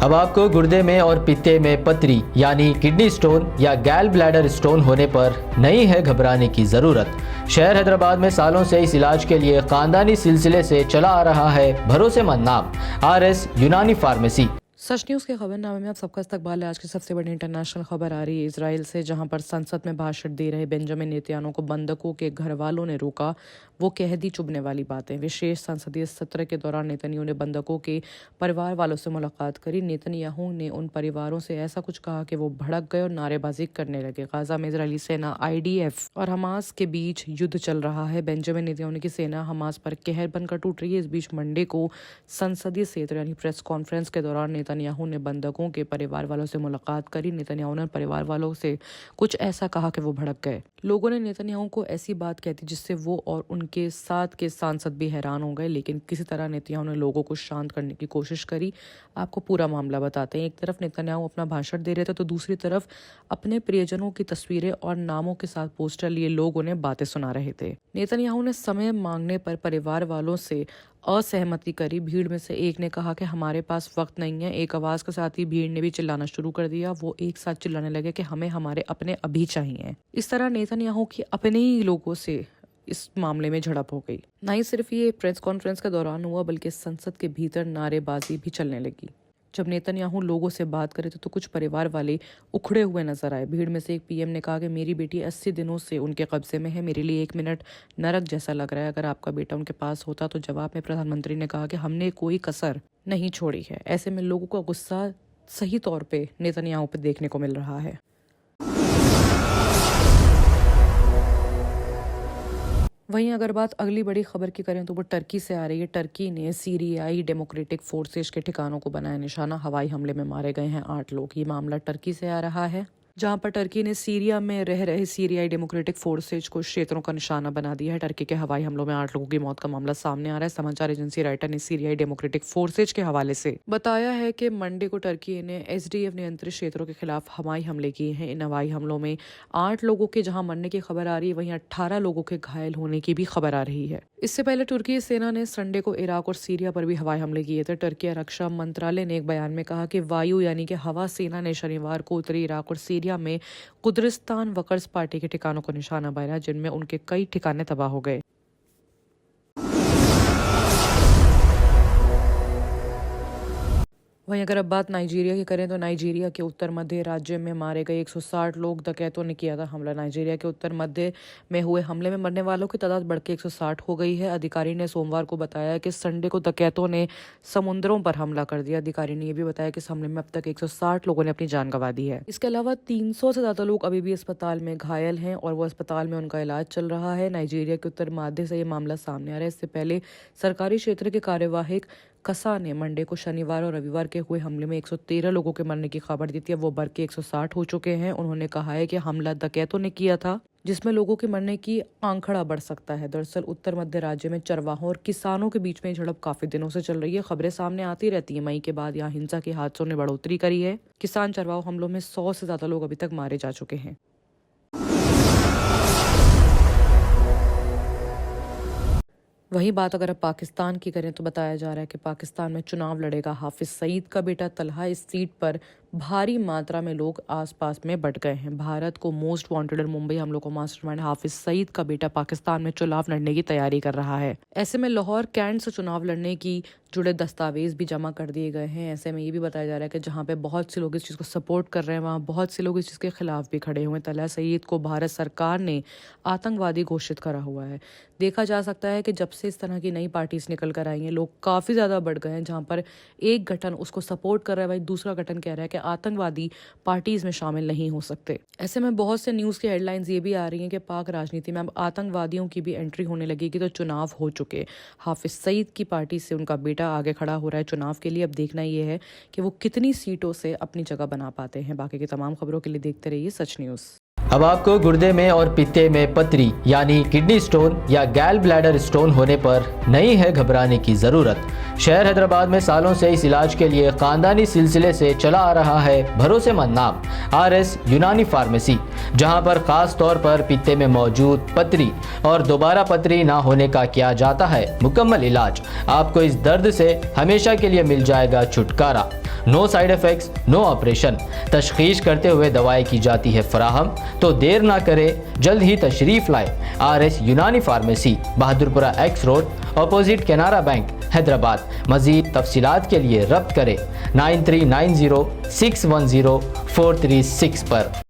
अब आपको गुर्दे में और पित्ते में पथरी यानी किडनी स्टोन या गैल ब्लैडर स्टोन होने पर नहीं है घबराने की ज़रूरत। शहर हैदराबाद में सालों से इस इलाज के लिए खानदानी सिलसिले से चला आ रहा है भरोसेमंद नाम RS यूनानी फार्मेसी। सच न्यूज़ के खबरनामे में आप सबका इस्तकबाल है। आज की सबसे बड़ी इंटरनेशनल खबर आ रही है इजराइल से, जहां पर संसद में भाषण दे रहे बेंजामिन नेतन्याहू को बंधकों के घर वालों ने रोका। वो कह दी चुभने वाली बातें। विशेष संसदीय सत्र के दौरान नेतन्याहू ने बंधकों के परिवार वालों से मुलाकात करी। नेतन्याहू ने उन परिवारों से ऐसा कुछ कहा कि वो भड़क गए और नारेबाजी करने लगे। गाजा में इजरायली सेना IDF और हमास के बीच युद्ध चल रहा है। बेंजामिन नेतन्याहू की सेना हमास पर कहर बनकर टूट रही है। इस बीच मंडे को संसदीय सत्र यानी प्रेस कॉन्फ्रेंस के दौरान नेतन्याहू ने बंधकों के परिवार वालों से मुलाकात करी। नेतन्याहू ने परिवार वालों से कुछ ऐसा कहा कि वो भड़क गए। लोगों ने नेतन्याहू को ऐसी बात कहती जिससे वो और उनके साथ के सांसद भी हैरान हो गए, लेकिन किसी तरह नेतन्याहू ने लोगों को शांत करने की कोशिश करी। आपको पूरा मामला बताते हैं। एक तरफ नेतन्याहू अपना भाषण दे रहे थे तो दूसरी तरफ अपने प्रियजनों की तस्वीरें और नामों के साथ पोस्टर लिए लोग उन्हें बातें सुना रहे थे। नेतन्याहू ने समय मांगने पर परिवार वालों से असहमति करी। भीड़ में से एक ने कहा कि हमारे पास वक्त नहीं है। एक आवाज के साथ ही भीड़ ने भी चिल्लाना शुरू कर दिया। वो एक साथ चिल्लाने लगे कि हमें हमारे अपने अभी चाहिए। इस तरह नेतन्याहू की अपने ही लोगों से इस मामले में झड़प हो गई। न ही सिर्फ ये प्रेस कॉन्फ्रेंस के दौरान हुआ, बल्कि संसद के भीतर नारेबाजी भी चलने लगी। जब नेतन्याहू लोगों से बात करे तो कुछ परिवार वाले उखड़े हुए नजर आए। भीड़ में से एक PM ने कहा कि मेरी बेटी 80 दिनों से उनके कब्जे में है। मेरे लिए 1 मिनट नरक जैसा लग रहा है। अगर आपका बेटा उनके पास होता। तो जवाब में प्रधानमंत्री ने कहा कि हमने कोई कसर नहीं छोड़ी है। ऐसे में लोगों का गुस्सा सही तौर पे नेतन्याहू पे देखने को मिल रहा है। वहीं अगर बात अगली बड़ी खबर की करें तो वो टर्की से आ रही है। टर्की ने सीरियाई डेमोक्रेटिक फोर्सेस के ठिकानों को बनाया निशाना। हवाई हमले में मारे गए हैं 8 लोग। ये मामला टर्की से आ रहा है, जहां पर टर्की ने सीरिया में रह रहे सीरियाई डेमोक्रेटिक फोर्सेज को क्षेत्रों का निशाना बना दिया है। टर्की के हवाई हमलों में 8 लोगों की मौत का मामला सामने आ रहा है। समाचार एजेंसी राइटर ने सीरियाई डेमोक्रेटिक फोर्सेज के हवाले से बताया है कि मंडे को टर्की ने SDF नियंत्रित क्षेत्रों के खिलाफ हवाई हमले किए हैं। इन हवाई हमलों में 8 लोगों के जहां मरने की खबर आ रही है, वहीं 18 लोगों के घायल होने की भी खबर आ रही है। इससे पहले तुर्की सेना ने संडे को इराक और सीरिया पर भी हवाई हमले किए थे। टर्की रक्षा मंत्रालय ने एक बयान में कहा कि वायु यानी कि हवा सेना ने शनिवार को उत्तरी इराक और सीरिया में कुर्दिस्तान वर्कर्स पार्टी के ठिकानों को निशाना बनाया, जिनमें उनके कई ठिकाने तबाह हो गए। वहीं अगर अब बात नाइजीरिया की करें तो नाइजीरिया के उत्तर मध्य राज्य में मारे गए 160 लोग डकैतों ने किया था हमला। नाइजीरिया के उत्तर मध्य में हुए हमले में मरने वालों की तादाद बढ़ के 160 हो गई है। अधिकारी ने सोमवार को बताया कि संडे को डकैतों ने समुद्रों पर हमला कर दिया। अधिकारी ने यह भी बताया कि इस हमले में अब तक 160 लोगों ने अपनी जान गंवा दी है। इसके अलावा 300 से ज्यादा लोग अभी भी अस्पताल में घायल हैं और वो अस्पताल में उनका इलाज चल रहा है। नाइजीरिया के उत्तर मध्य से ये मामला सामने आ रहा है। इससे पहले सरकारी क्षेत्र के कार्यवाहक कसा ने मंडे को शनिवार और रविवार के हुए हमले में 113 लोगों के मरने की खबर दी थी। वो बढ़ के 160 हो चुके हैं। उन्होंने कहा है कि हमला डकैतों ने किया था, जिसमें लोगों के मरने की आंकड़ा बढ़ सकता है। दरअसल उत्तर मध्य राज्य में चरवाहों और किसानों के बीच में झड़प काफी दिनों से चल रही है। खबरें सामने आती रहती है। मई के बाद यहाँ हिंसा के हादसों ने बढ़ोतरी करी है। किसान चरवाहों हमलों में 100 से ज्यादा लोग अभी तक मारे जा चुके हैं। वहीं बात अगर अब पाकिस्तान की करें तो बताया जा रहा है कि पाकिस्तान में चुनाव लड़ेगा हाफिज सईद का बेटा तलहा। इस सीट पर भारी मात्रा में लोग आसपास में बट गए हैं। भारत को मोस्ट वांटेड और मुंबई हमलों को मास्टरमाइंड हाफिज सईद का बेटा पाकिस्तान में चुनाव लड़ने की तैयारी कर रहा है। ऐसे में लाहौर कैंट से चुनाव लड़ने की जुड़े दस्तावेज भी जमा कर दिए गए हैं। ऐसे में ये भी बताया जा रहा है कि जहाँ पे बहुत से लोग इस चीज़ को सपोर्ट कर रहे हैं, वहाँ बहुत से लोग इस चीज़ के खिलाफ भी खड़े हुए हैं। तलहा सईद को भारत सरकार ने आतंकवादी घोषित करा हुआ है। देखा जा सकता है कि जब से इस तरह की नई पार्टीज निकल कर आई हैं, लोग काफ़ी ज़्यादा बढ़ गए हैं। जहाँ पर एक गठन उसको सपोर्ट कर रहा है, भाई दूसरा गठन कह रहा है कि आतंकवादी पार्टीज में शामिल नहीं हो सकते। ऐसे में बहुत से न्यूज़ की हेडलाइंस ये भी आ रही हैं कि पाक राजनीति में अब आतंकवादियों की भी एंट्री होने लगेगी। तो चुनाव हो चुके, हाफिज सईद की पार्टी से उनका बेटा आगे खड़ा हो रहा है चुनाव के लिए। अब देखना ये है कि वो कितनी सीटों से अपनी जगह बना पाते हैं। बाकी की तमाम खबरों के लिए देखते रहिए सच न्यूज़। अब आपको गुर्दे में और पित्ते में पथरी यानी किडनी स्टोन या गैल ब्लैडर स्टोन होने पर नहीं है घबराने की ज़रूरत। शहर हैदराबाद में सालों से इस इलाज के लिए खानदानी सिलसिले से चला आ रहा है भरोसेमंद नाम RS यूनानी फार्मेसी, जहां पर खास तौर पर पित्ते में मौजूद पथरी और दोबारा पथरी ना होने का किया जाता है मुकम्मल इलाज। आपको इस दर्द से हमेशा के लिए मिल जाएगा छुटकारा। No side effects, no operation. तशखीस करते हुए दवाएं की जाती है फराहम। तो देर ना करें, जल्द ही तशरीफ़ लाए RS यूनानी pharmacy, Bahadurpura X road, opposite Canara bank, Hyderabad. मज़ीद तफसीलात के लिए रब्त करें 9390610436 पर।